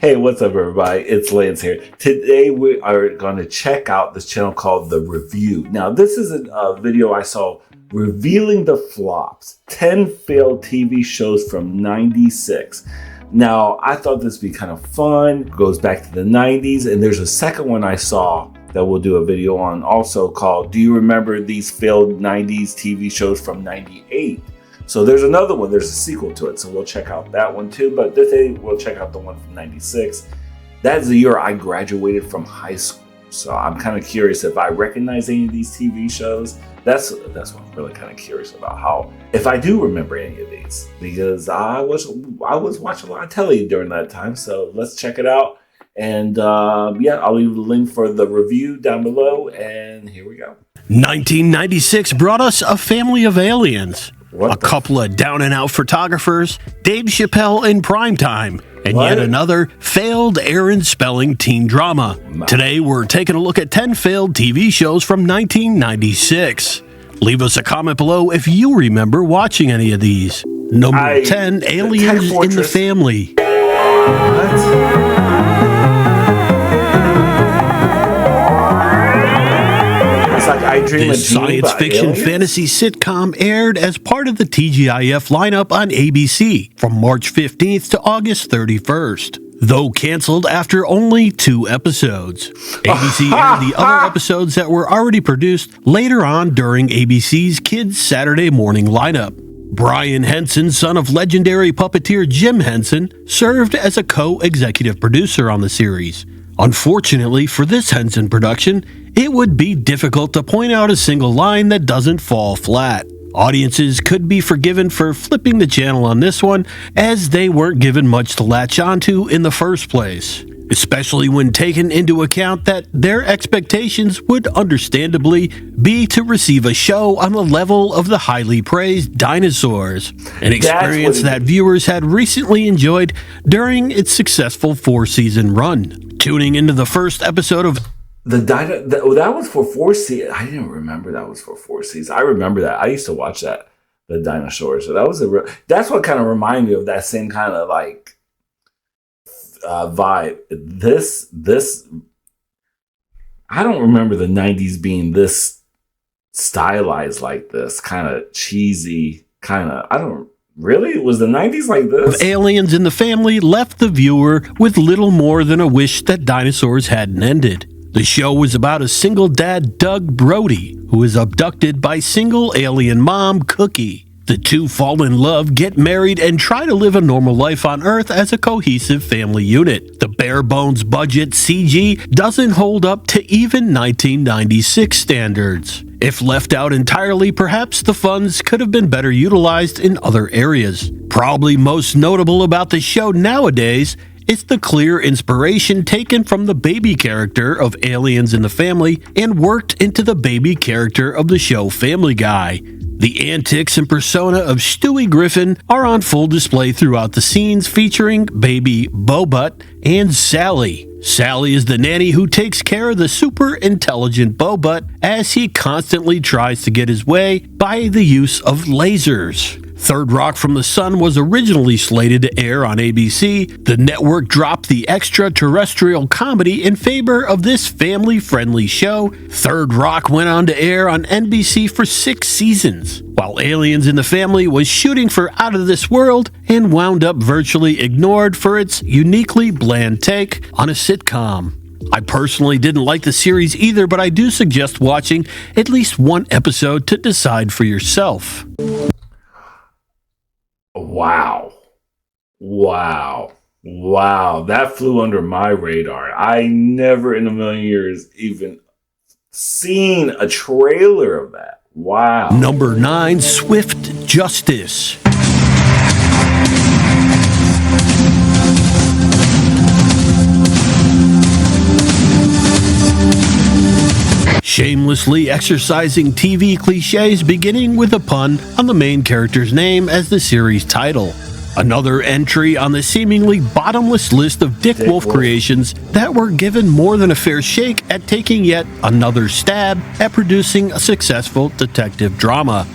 Hey, what's up, everybody? It's Lance here. Today, we are going to check out this channel called The Review. Now, this is a video I saw revealing the flops, 10 failed TV shows from 96. Now, I thought this would be kind of fun. It goes back to the 90s, and there's a second one I saw that we'll do a video on also called, Do You Remember These Failed 90s TV Shows from 98? So there's another one, there's a sequel to it, so we'll check out that one too. But this day, we'll check out the one from 96. That's the year I graduated from high school. So I'm kind of curious if I recognize any of these TV shows. That's what I'm really kind of curious about, if I do remember any of these, because I was watching a lot of telly during that time. So let's check it out. And yeah, I'll leave the link for the review down below. And here we go. 1996 brought us a family of aliens. A couple of down-and-out photographers, Dave Chappelle in primetime, and yet another failed Aaron Spelling teen drama. Today, we're taking a look at 10 failed TV shows from 1996. Leave us a comment below if you remember watching any of these. Number 10, Aliens in the Family. This science fiction fantasy sitcom aired as part of the TGIF lineup on ABC from March 15th to August 31st. Though canceled after only 2 episodes. ABC aired the other episodes that were already produced later on during ABC's Kids Saturday morning lineup. Brian Henson, son of legendary puppeteer Jim Henson, served as a co-executive producer on the series. Unfortunately for this Henson production, it would be difficult to point out a single line that doesn't fall flat. Audiences could be forgiven for flipping the channel on this one, as they weren't given much to latch onto in the first place, especially when taken into account that their expectations would understandably be to receive a show on the level of the highly praised Dinosaurs, an experience that viewers had recently enjoyed during its successful 4-season run. Tuning into the first episode of that was for 4 seasons. I didn't remember that was for 4 seasons. I remember that. I used to watch that, the Dinosaurs. So that was that's what kind of reminded me of that same kind of like vibe. This I don't remember the 90s being this stylized like this, kind of cheesy, Really? Was the 90s like this? Aliens in the Family left the viewer with little more than a wish that dinosaurs hadn't ended. The show was about a single dad, Doug Brody, who is abducted by single alien mom, Cookie. The two fall in love, get married, and try to live a normal life on Earth as a cohesive family unit. The bare-bones budget CG doesn't hold up to even 1996 standards. If left out entirely, perhaps the funds could have been better utilized in other areas. Probably most notable about the show nowadays is the clear inspiration taken from the baby character of Aliens in the Family and worked into the baby character of the show Family Guy. The antics and persona of Stewie Griffin are on full display throughout the scenes featuring baby Bobutt and Sally. Sally is the nanny who takes care of the super intelligent Bobutt as he constantly tries to get his way by the use of lasers. Third Rock from the Sun was originally slated to air on ABC. The network dropped the extraterrestrial comedy in favor of this family-friendly show. Third Rock went on to air on NBC for 6 seasons, while Aliens in the Family was shooting for Out of This World and wound up virtually ignored for its uniquely bland take on a sitcom. I personally didn't like the series either, but I do suggest watching at least 1 episode to decide for yourself. Wow. That flew under my radar. I never in a million years even seen a trailer of that. Wow. Number 9, Swift Justice. Shamelessly exercising TV cliches, beginning with a pun on the main character's name as the series title. Another entry on the seemingly bottomless list of Dick Wolf creations that were given more than a fair shake at taking yet another stab at producing a successful detective drama.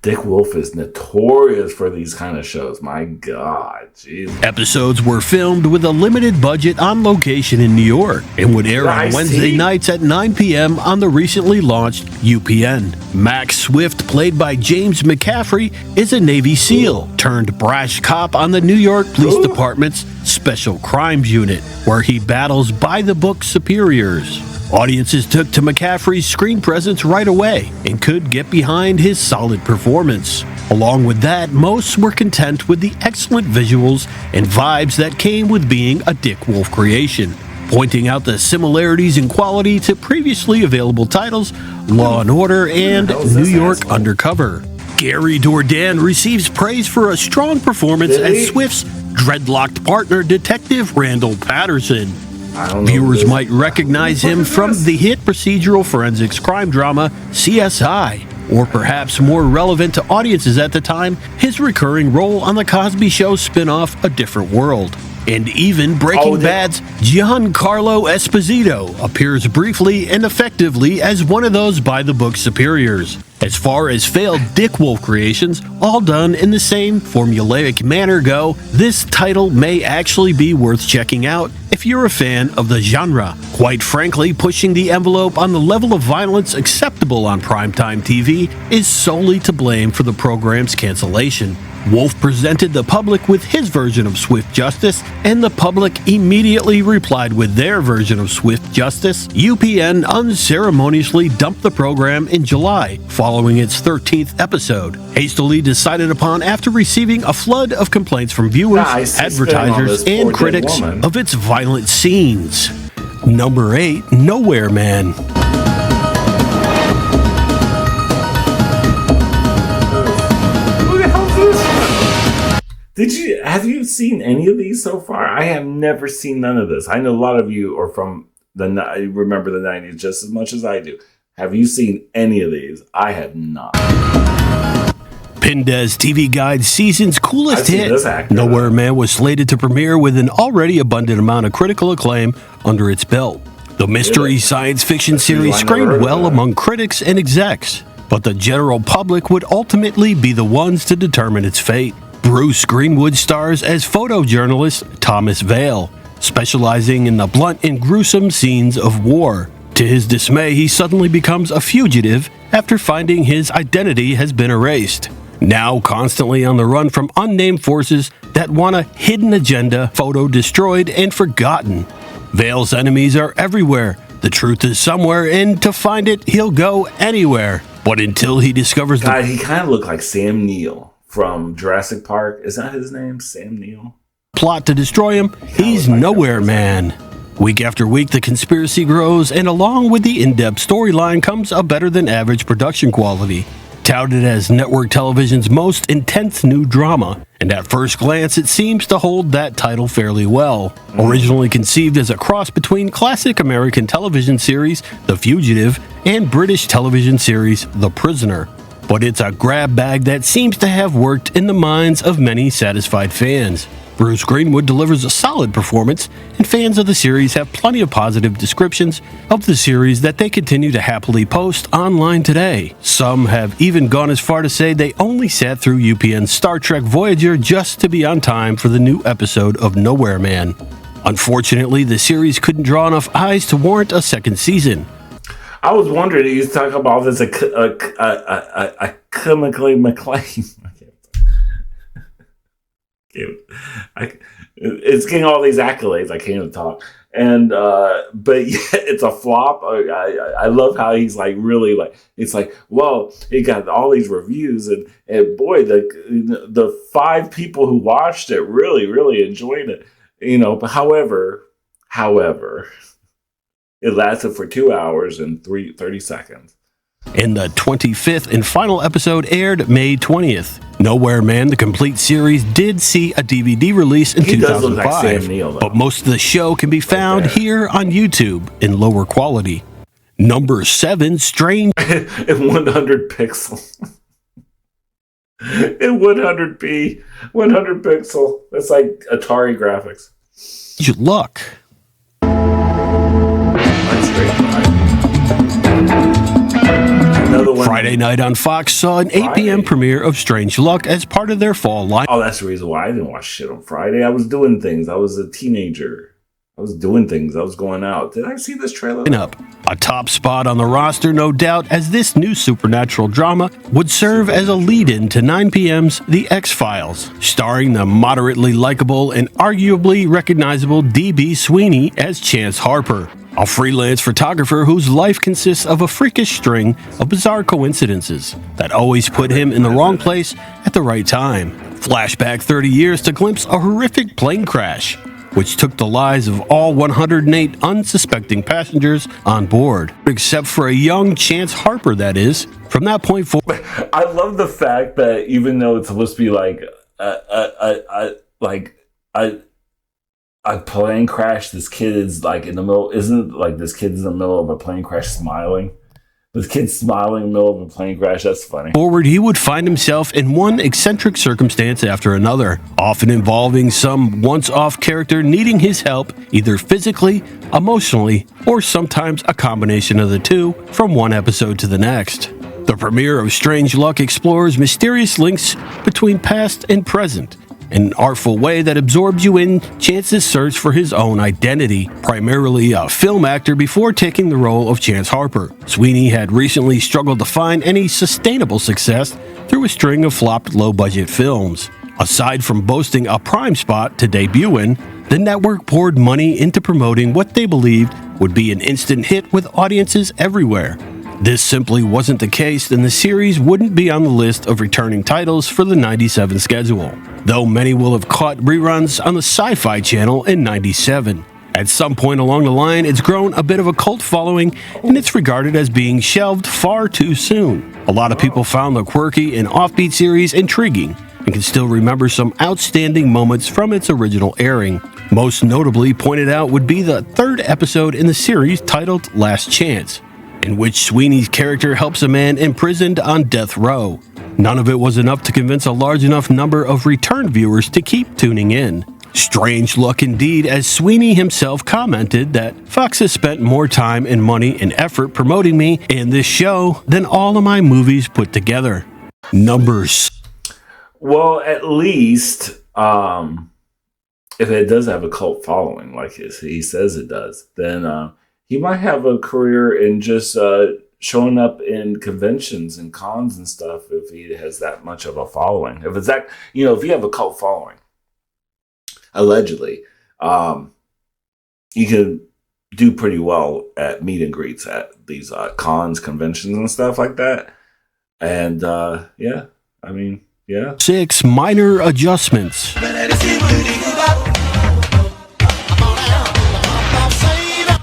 Dick Wolf is notorious for these kind of shows. My God, jeez. Episodes were filmed with a limited budget on location in New York and would air on Wednesday nights at 9 p.m. on the recently launched UPN. Max Swift, played by James McCaffrey, is a Navy SEAL turned brash cop on the New York Police Department's Special Crimes Unit, where he battles by-the-book superiors. Audiences took to McCaffrey's screen presence right away and could get behind his solid performance. Along with that, most were content with the excellent visuals and vibes that came with being a Dick Wolf creation, pointing out the similarities in quality to previously available titles Law & Order and New York Undercover. Gary Dourdan receives praise for a strong performance as Swift's dreadlocked partner, Detective Randall Patterson. Viewers might recognize him from the hit procedural forensics crime drama CSI, or perhaps more relevant to audiences at the time, his recurring role on The Cosby Show spin-off A Different World. And even Breaking Bad's Giancarlo Esposito appears briefly and effectively as one of those by-the-book superiors. As far as failed Dick Wolf creations, all done in the same formulaic manner go, this title may actually be worth checking out if you're a fan of the genre. Quite frankly, pushing the envelope on the level of violence acceptable on primetime TV is solely to blame for the program's cancellation. Wolf presented the public with his version of Swift Justice, and the public immediately replied with their version of Swift Justice. UPN unceremoniously dumped the program in July, following its 13th episode, hastily decided upon after receiving a flood of complaints from viewers, advertisers, and critics of its violent scenes. Number 8, Nowhere Man. Have you seen any of these so far? I have never seen none of this. I know a lot of you are from remember the 90s just as much as I do. Have you seen any of these? I have not. Pindes TV Guide's season's coolest hit, Nowhere Man, was slated to premiere with an already abundant amount of critical acclaim under its belt. The mystery science fiction series screened well among critics and execs, but the general public would ultimately be the ones to determine its fate. Bruce Greenwood stars as photojournalist Thomas Vale, specializing in the blunt and gruesome scenes of war. To his dismay, he suddenly becomes a fugitive after finding his identity has been erased. Now constantly on the run from unnamed forces that want a hidden agenda, photo destroyed and forgotten. Vale's enemies are everywhere. The truth is somewhere, and to find it, he'll go anywhere. But until he discovers he kind of looked like Sam Neill from Jurassic Park. Is that his name? Sam Neill? Plot to destroy him, he's Nowhere Man. Week after week, the conspiracy grows, and along with the in-depth storyline comes a better-than-average production quality. Touted as network television's most intense new drama, and at first glance it seems to hold that title fairly well. Originally conceived as a cross between classic American television series The Fugitive and British television series The Prisoner. But it's a grab bag that seems to have worked in the minds of many satisfied fans. Bruce Greenwood delivers a solid performance, and fans of the series have plenty of positive descriptions of the series that they continue to happily post online today. Some have even gone as far to say they only sat through UPN's Star Trek Voyager just to be on time for the new episode of Nowhere Man. Unfortunately, the series couldn't draw enough eyes to warrant a second season. I was wondering, he's talking about this chemically McLean. It's getting all these accolades. I can't even talk. And but yeah, it's a flop. I love how he's like really like it's like, well, it got all these reviews and boy, the 5 people who watched it really enjoyed it. You know, but however, it lasted for 2 hours and 30 seconds. And the 25th and final episode aired May 20th. Nowhere Man, the complete series, did see a DVD release in 2005, like Sam Neill, but most of the show can be found here on YouTube in lower quality. Number 7, Strange in 100 pixel. In 100p, 100 pixel. That's like Atari graphics. Luck. That's great. another one. Friday night on Fox saw an 8 p.m. premiere of Strange Luck as part of their fall lineup. Oh, that's the reason why I didn't watch shit on Friday. I was doing things. I was a teenager. I was doing things. I was going out. Did I see this trailer? A top spot on the roster, no doubt, as this new supernatural drama would serve as a lead-in to 9 p.m.'s The X-Files, starring the moderately likable and arguably recognizable D.B. Sweeney as Chance Harper, a freelance photographer whose life consists of a freakish string of bizarre coincidences that always put him in the wrong place at the right time. Flashback 30 years to glimpse a horrific plane crash, which took the lives of all 108 unsuspecting passengers on board, except for a young Chance Harper, that is. From that point forward, I love the fact that even though it's supposed to be like a plane crash, this kid is like in the middle. Isn't like this kid's in the middle of a plane crash smiling? This kid's smiling in the middle of a plane crash. That's funny. He would find himself in one eccentric circumstance after another, often involving some once-off character needing his help either physically, emotionally, or sometimes a combination of the two from one episode to the next. The premiere of Strange Luck explores mysterious links between past and present, an artful way that absorbs you in Chance's search for his own identity, primarily a film actor before taking the role of Chance Harper. Sweeney had recently struggled to find any sustainable success through a string of flopped low-budget films. Aside from boasting a prime spot to debut in, the network poured money into promoting what they believed would be an instant hit with audiences everywhere. This simply wasn't the case, and the series wouldn't be on the list of returning titles for the 97 schedule, though many will have caught reruns on the Sci-Fi Channel in 97. At some point along the line, it's grown a bit of a cult following, and it's regarded as being shelved far too soon. A lot of people found the quirky and offbeat series intriguing, and can still remember some outstanding moments from its original airing. Most notably pointed out would be the third episode in the series titled Last Chance, in which Sweeney's character helps a man imprisoned on death row. None of it was enough to convince a large enough number of return viewers to keep tuning in. Strange luck indeed, as Sweeney himself commented that Fox has spent more time and money and effort promoting me in this show than all of my movies put together. Numbers. Well, at least if it does have a cult following, like he says it does, then he might have a career in just showing up in conventions and cons and stuff if he has that much of a following. If it's that, if you have a cult following, allegedly, you can do pretty well at meet and greets at these cons, conventions, and stuff like that. And yeah. 6 minor adjustments.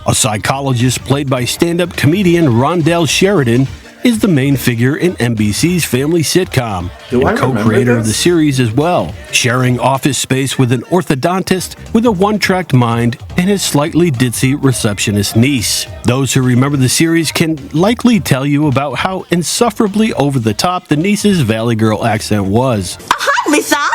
A psychologist played by stand-up comedian Rondell Sheridan is the main figure in NBC's family sitcom and co-creator of the series as well, sharing office space with an orthodontist with a one-tracked mind and his slightly ditzy receptionist niece. Those who remember the series can likely tell you about how insufferably over-the-top the niece's Valley Girl accent was. Hi, Lisa!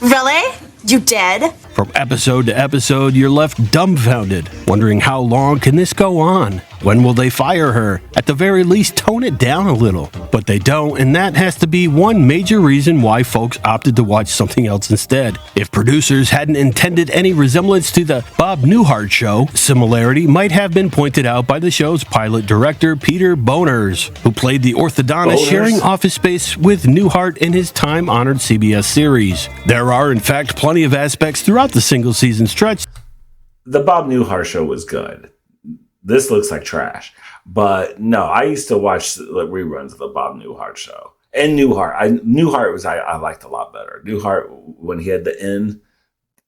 Really? You did? From episode to episode, you're left dumbfounded, wondering how long can this go on? When will they fire her? At the very least, tone it down a little. But they don't, and that has to be one major reason why folks opted to watch something else instead. If producers hadn't intended any resemblance to the Bob Newhart show, similarity might have been pointed out by the show's pilot director, Peter Boners, who played the orthodontist sharing office space with Newhart in his time-honored CBS series. There are, in fact, plenty of aspects throughout the single-season stretch. The Bob Newhart show was good. This looks like trash. But no, I used to watch reruns of the Bob Newhart show. And Newhart I liked a lot better. Newhart, when he had the N,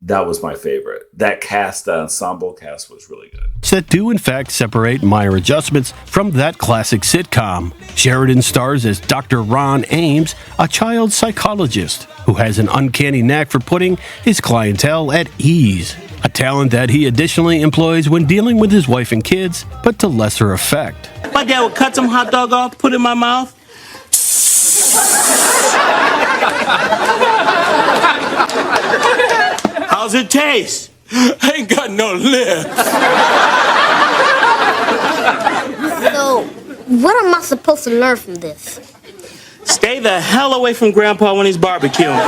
that was my favorite. That cast, the ensemble cast, was really good. That do in fact separate minor adjustments from that classic sitcom. Sheridan stars as Dr. Ron Ames, a child psychologist who has an uncanny knack for putting his clientele at ease. A talent that he additionally employs when dealing with his wife and kids, but to lesser effect. My dad would cut some hot dog off, put it in my mouth. How's it taste? Ain't got no lips. So, What am I supposed to learn from this? Stay the hell away from Grandpa when he's barbecuing.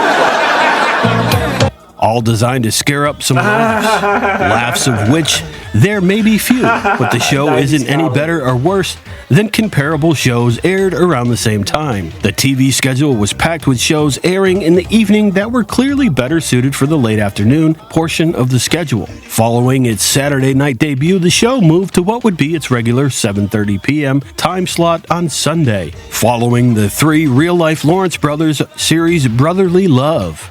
All designed to scare up some laughs of which there may be few, but the show isn't any better or worse than comparable shows aired around the same time. The TV schedule was packed with shows airing in the evening that were clearly better suited for the late afternoon portion of the schedule. Following its Saturday night debut, the show moved to what would be its regular 7:30 p.m. time slot on Sunday, following the three real-life Lawrence Brothers series Brotherly Love.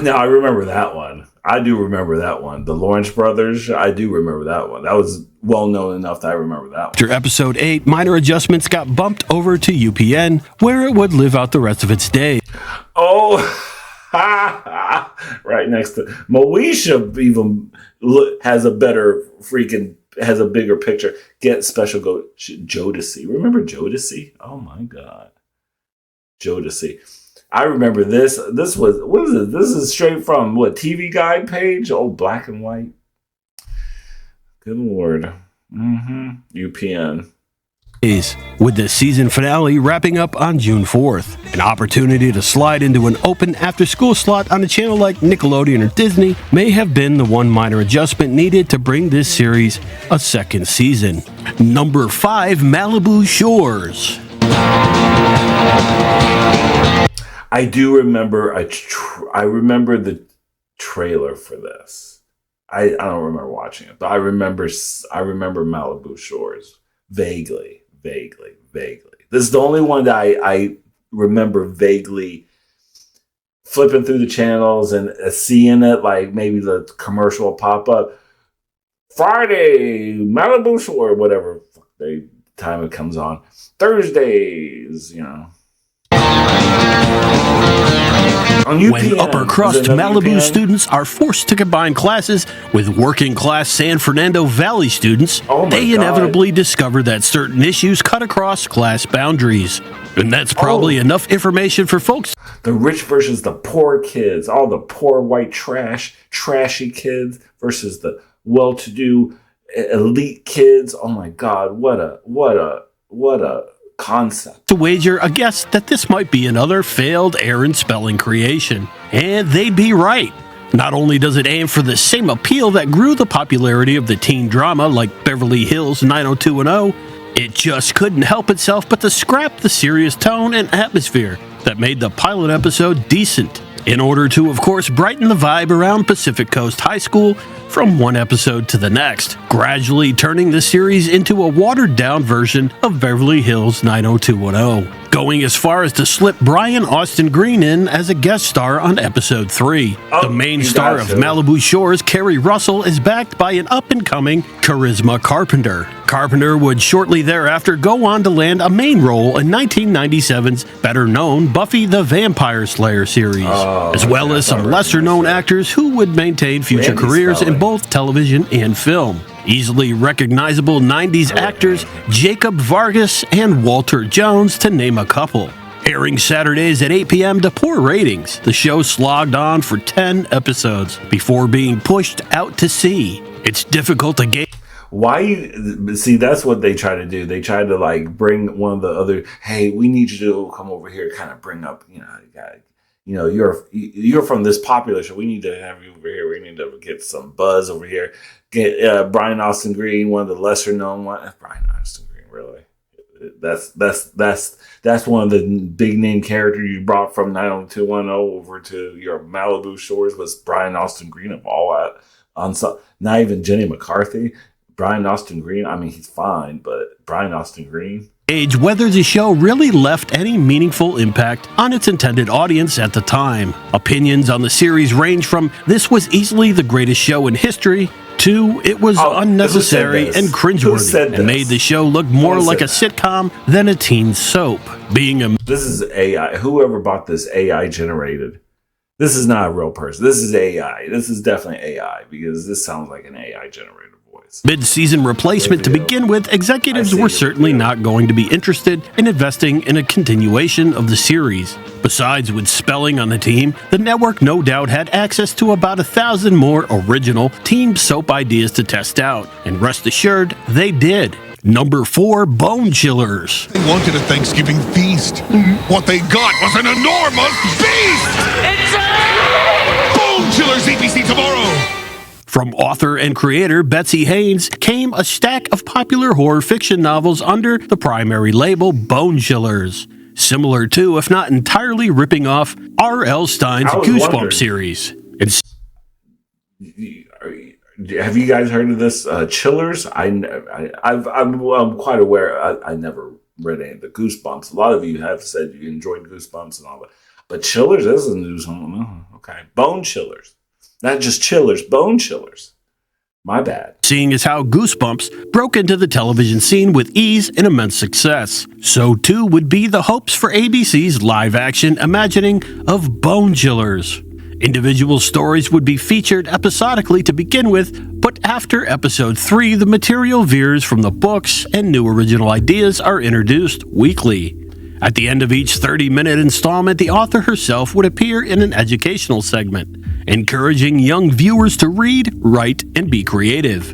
Now, I remember that one. I do remember that one. The Lawrence Brothers, I do remember that one. That was well known enough that I remember that one. After episode 8, Minor Adjustments got bumped over to UPN, where it would live out the rest of its days. Oh, right next to Moesha even has a bigger picture. Get special go Jodeci. Remember Jodeci? Oh my God. Jodeci. I remember this. This was, what is it? This is straight from what, TV Guide page? Oh, black and white. Good Lord. UPN. With the season finale wrapping up on June 4th. An opportunity to slide into an open after-school slot on a channel like Nickelodeon or Disney may have been the one minor adjustment needed to bring this series a second season. Number 5, Malibu Shores. I do remember I remember the trailer for this. I don't remember watching it, but I remember Malibu Shores vaguely. This is the only one that I remember vaguely flipping through the channels and seeing it, like maybe the commercial will pop up. Friday, Malibu Shore, whatever time it comes on. Thursdays, On UPN, when upper-crust Malibu students are forced to combine classes with working-class San Fernando Valley students, they inevitably discover that certain issues cut across class boundaries. And that's probably enough information for folks. The rich versus the poor kids, all the poor white trashy kids versus the well-to-do elite kids. Oh my God, what a concept. To wager a guess that this might be another failed Aaron Spelling creation. And they'd be right. Not only does it aim for the same appeal that grew the popularity of the teen drama like Beverly Hills 90210, it just couldn't help itself but to scrap the serious tone and atmosphere that made the pilot episode decent, in order to, of course, brighten the vibe around Pacific Coast High School from one episode to the next, gradually turning the series into a watered-down version of Beverly Hills 90210, going as far as to slip Brian Austin Green in as a guest star on episode 3. The main star of Malibu Shores, Kerry Russell, is backed by an up-and-coming Charisma Carpenter. Carpenter would shortly thereafter go on to land a main role in 1997's better-known Buffy the Vampire Slayer series, as well as some lesser-known actors who would maintain future careers in both television and film. Easily recognizable 90s actors Jacob Vargas and Walter Jones, to name a couple. Airing Saturdays at 8 p.m. to poor ratings, the show slogged on for 10 episodes before being pushed out to sea. It's difficult to gauge. See, that's what they try to do. They try to like bring one of the other, hey, we need you to come over here, kind of bring up, you're from this popular show. We need to have you over here. We need to get some buzz over here. Get Brian Austin Green, one of the lesser known ones. Brian Austin Green, really? That's one of the big name characters you brought from 90210 over to your Malibu Shores was Brian Austin Green of all that. Not even Jenny McCarthy. Brian Austin Green, I mean, he's fine, but Brian Austin Green. Whether the show really left any meaningful impact on its intended audience at the time. Opinions on the series range from this was easily the greatest show in history to it was unnecessary and cringeworthy and made the show look more like a sitcom than a teen soap. This is AI. Whoever bought this AI generated. This is not a real person. This is AI. This is definitely AI because this sounds like an AI generated voice. Mid-season replacement to begin with, executives were certainly not going to be interested in investing in a continuation of the series. Besides, with Spelling on the team, the network no doubt had access to about 1,000 more original teen soap ideas to test out, and rest assured, they did. Number 4, Bone Chillers. They wanted a Thanksgiving feast. What they got was an enormous beast! Bone Chillers ABC tomorrow! From author and creator Betsy Haynes came a stack of popular horror fiction novels under the primary label Bone Chillers, similar to, if not entirely ripping off, R.L. Stine's Goosebumps series. Have you guys heard of this? Chillers? I'm quite aware. I never read any of the Goosebumps. A lot of you have said you enjoyed Goosebumps and all that. But Chillers, this is a new song. Okay. Bone Chillers. Not just chillers, bone chillers. My bad. Seeing as how Goosebumps broke into the television scene with ease and immense success, so too would be the hopes for ABC's live-action imagining of Bone Chillers. Individual stories would be featured episodically to begin with, but after episode 3, the material veers from the books and new original ideas are introduced weekly. At the end of each 30-minute installment, the author herself would appear in an educational segment, encouraging young viewers to read, write, and be creative.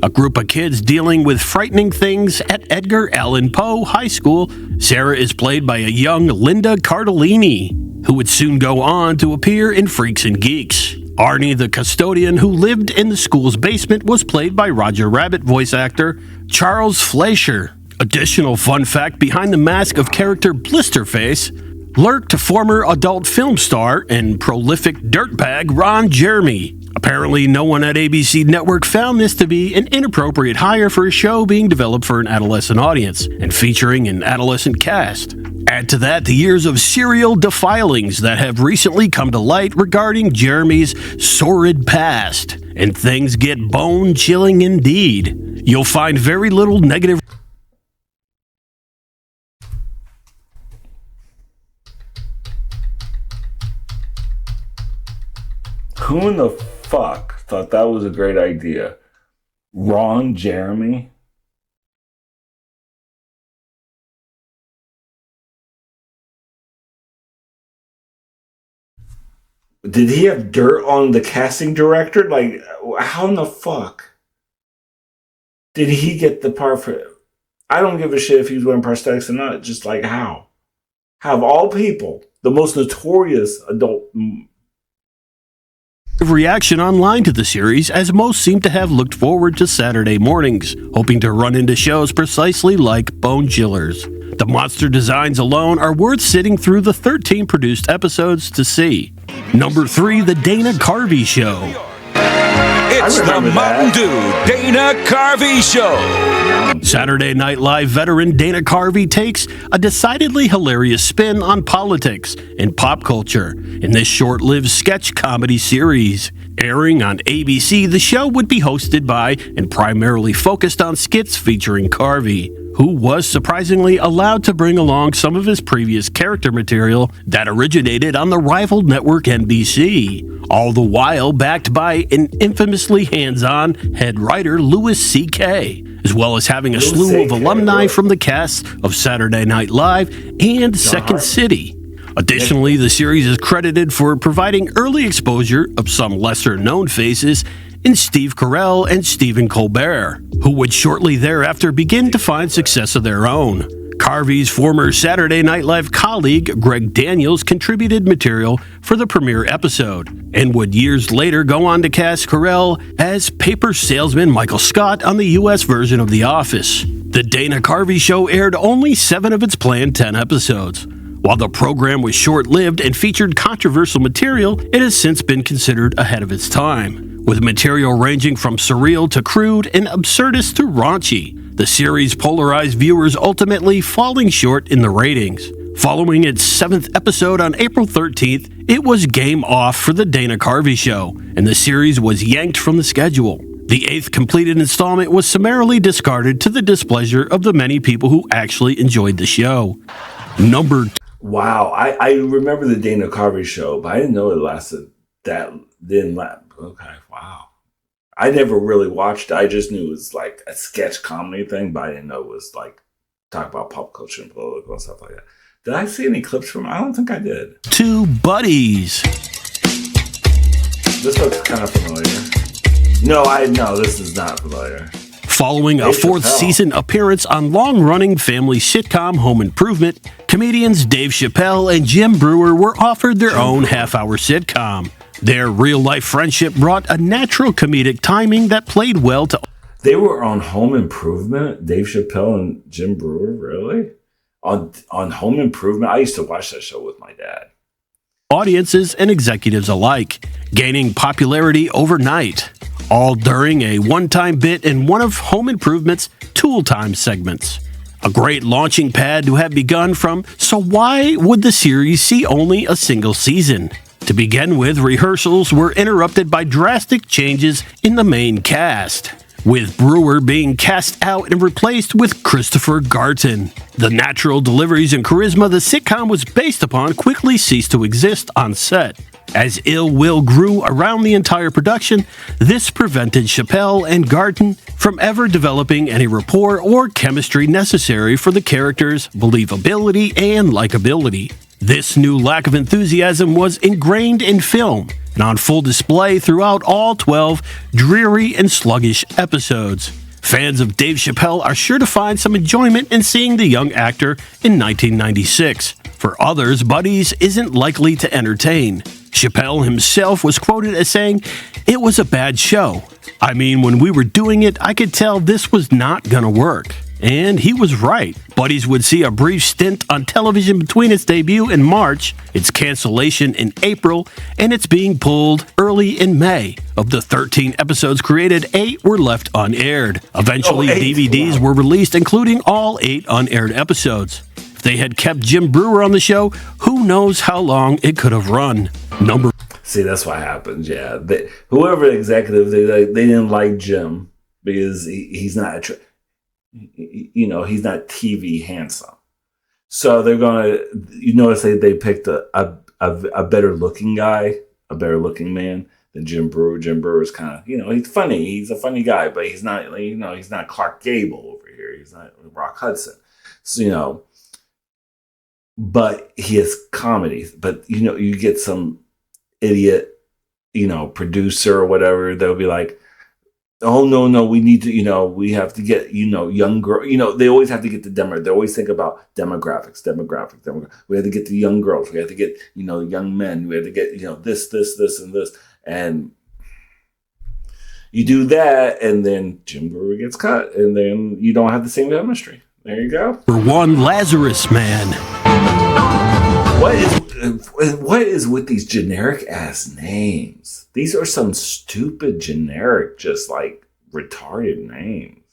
A group of kids dealing with frightening things at Edgar Allan Poe High School, Sarah is played by a young Linda Cardellini, who would soon go on to appear in Freaks and Geeks. Arnie, the custodian who lived in the school's basement, was played by Roger Rabbit voice actor Charles Fleischer. Additional fun fact behind the mask of character Blisterface lurked former adult film star and prolific dirtbag Ron Jeremy. Apparently, no one at ABC Network found this to be an inappropriate hire for a show being developed for an adolescent audience and featuring an adolescent cast. Add to that the years of serial defilings that have recently come to light regarding Jeremy's sordid past, and things get bone-chilling indeed. You'll find very little negative. Who in the fuck thought that was a great idea? Ron Jeremy? Did he have dirt on the casting director? Like, how in the fuck did he get the part for it? I don't give a shit if he's wearing prosthetics or not. Just like, how? How of all people, the most notorious adult reaction online to the series, as most seem to have looked forward to Saturday mornings, hoping to run into shows precisely like Bone Chillers. The monster designs alone are worth sitting through the 13 produced episodes to see. Number 3, The Dana Carvey Show. It's the Mountain Dew Dana Carvey Show. Saturday Night Live veteran Dana Carvey takes a decidedly hilarious spin on politics and pop culture in this short-lived sketch comedy series. Airing on ABC, the show would be hosted by and primarily focused on skits featuring Carvey, who was surprisingly allowed to bring along some of his previous character material that originated on the rival network NBC, all the while backed by an infamously hands-on head writer Louis C.K., as well as having a slew of alumni from the casts of Saturday Night Live and Second City. Additionally, the series is credited for providing early exposure of some lesser-known faces in Steve Carell and Stephen Colbert, who would shortly thereafter begin to find success of their own. Carvey's former Saturday Night Live colleague, Greg Daniels, contributed material for the premiere episode, and would years later go on to cast Carell as paper salesman Michael Scott on the U.S. version of The Office. The Dana Carvey Show aired only 7 of its planned 10 episodes. While the program was short-lived and featured controversial material, it has since been considered ahead of its time, with material ranging from surreal to crude and absurdist to raunchy. The series polarized viewers, ultimately falling short in the ratings. Following its 7th episode on April 13th, it was game off for The Dana Carvey Show, and the series was yanked from the schedule. The 8th completed installment was summarily discarded to the displeasure of the many people who actually enjoyed the show. Number 2. Wow, I remember the Dana Carvey Show, but I didn't know it lasted that. Didn't last. Okay, wow. I never really watched it. I just knew it was like a sketch comedy thing, but I didn't know it was like talk about pop culture and political and stuff like that. Did I see any clips from it? I don't think I did. 2 Buddies. This looks kind of familiar. No, this is not familiar. Following a fourth season appearance on long-running family sitcom Home Improvement, comedians Dave Chappelle and Jim Breuer were offered their own half-hour sitcom. Their real-life friendship brought a natural comedic timing that played well to... They were on Home Improvement? Dave Chappelle and Jim Breuer? Really? On Home Improvement? I used to watch that show with my dad. Audiences and executives alike, gaining popularity overnight, all during a one-time bit in one of Home Improvement's Tool Time segments. A great launching pad to have begun from, so why would the series see only a single season? To begin with, rehearsals were interrupted by drastic changes in the main cast, with Brewer being cast out and replaced with Christopher Garton. The natural deliveries and charisma the sitcom was based upon quickly ceased to exist on set. As ill will grew around the entire production, this prevented Chappelle and Garton from ever developing any rapport or chemistry necessary for the characters' believability and likability. This new lack of enthusiasm was ingrained in film and on full display throughout all 12 dreary and sluggish episodes. Fans of Dave Chappelle are sure to find some enjoyment in seeing the young actor in 1996. For others, Buddies isn't likely to entertain. Chappelle himself was quoted as saying, "It was a bad show. I mean, when we were doing it, I could tell this was not gonna work." And he was right. Buddies would see a brief stint on television between its debut in March, its cancellation in April, and its being pulled early in May. Of the 13 episodes created, 8 were left unaired. Eventually, DVDs were released, including all 8 unaired episodes. If they had kept Jim Breuer on the show, who knows how long it could have run. See, that's what happens, yeah. Whoever the executive, they didn't like Jim because he's not... he's not TV handsome. So they're gonna, notice they picked a better looking guy, a better looking man than Jim Breuer. Jim Brewer's kind of, he's funny. He's a funny guy, but he's not, he's not Clark Gable over here. He's not Rock Hudson. So, but he has comedy. But, you get some idiot, producer or whatever, they'll be like, oh, no, we need to, we have to get, young girl, they always have to get the they always think about demographics. We have to get the young girls. We have to get, young men. We have to get, this, and this. And you do that, and then Jim Brewer gets cut, and then you don't have the same chemistry. There you go. For one Lazarus Man. What is with these generic ass names? These are some stupid generic, just like retarded names.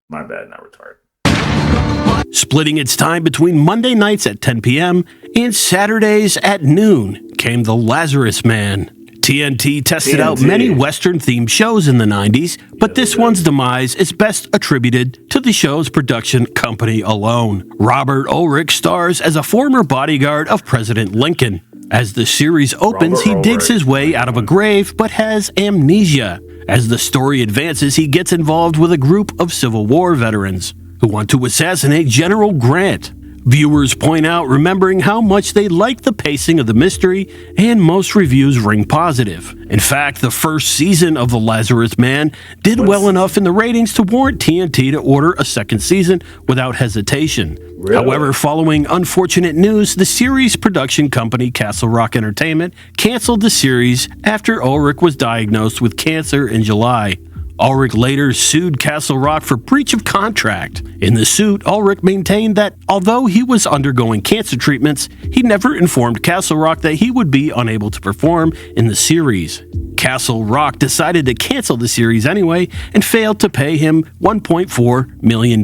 My bad, not retarded. Splitting its time between Monday nights at 10 p.m. and Saturdays at noon came The Lazarus Man. TNT tested out many Western-themed shows in the 90s, but this one's demise is best attributed to the show's production company alone. Robert Ulrich stars as a former bodyguard of President Lincoln. As the series opens, he digs his way out of a grave, but has amnesia. As the story advances, he gets involved with a group of Civil War veterans who want to assassinate General Grant. Viewers point out remembering how much they like the pacing of the mystery, and most reviews ring positive. In fact, the first season of The Lazarus Man did well enough in the ratings to warrant TNT to order a second season without hesitation. Really? However, following unfortunate news, the series production company Castle Rock Entertainment canceled the series after Ulrich was diagnosed with cancer in July. Ulrich later sued Castle Rock for breach of contract. In the suit, Ulrich maintained that although he was undergoing cancer treatments, he never informed Castle Rock that he would be unable to perform in the series. Castle Rock decided to cancel the series anyway and failed to pay him $1.4 million.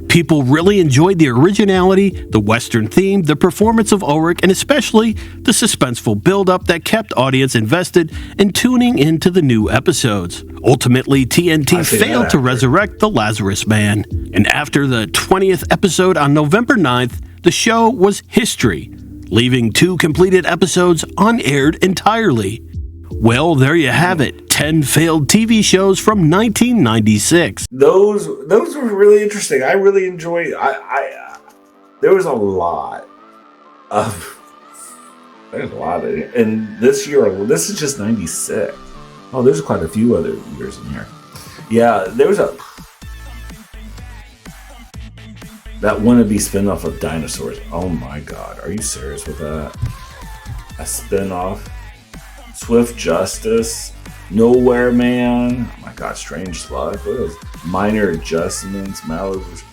People really enjoyed the originality, the Western theme, the performance of Ulrich, and especially the suspenseful build-up that kept audience invested in tuning into the new episodes. Ultimately, TNT failed to resurrect The Lazarus Man, and after the 20th episode on November 9th, the show was history, leaving 2 completed episodes unaired entirely. Well, there you have it. 10 failed TV shows from 1996. Those were really interesting. I really enjoyed. There was a lot of. There's a lot of it. And this year, this is just 96. Oh, there's quite a few other years in here. Yeah, there was a. That wannabe spinoff of Dinosaurs. Oh my god, are you serious with that? A spinoff? Swift Justice? Nowhere Man? Oh my god, Strange Luck? What is Minor Adjustments? Malibu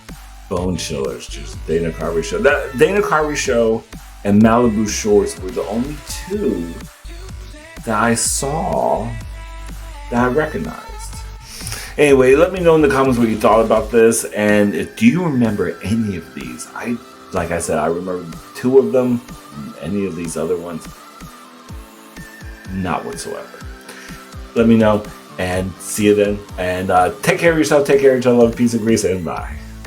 Bone Chillers? Just Dana Carvey Show. That Dana Carvey Show and Malibu Shores were the only two that I saw that I recognized. Anyway, let me know in the comments what you thought about this, and do you remember any of these? Like I said, I remember 2 of them. Any of these other ones, not whatsoever. Let me know, and see you then. And take care of yourself, take care of each other, love, peace, and grace, and bye.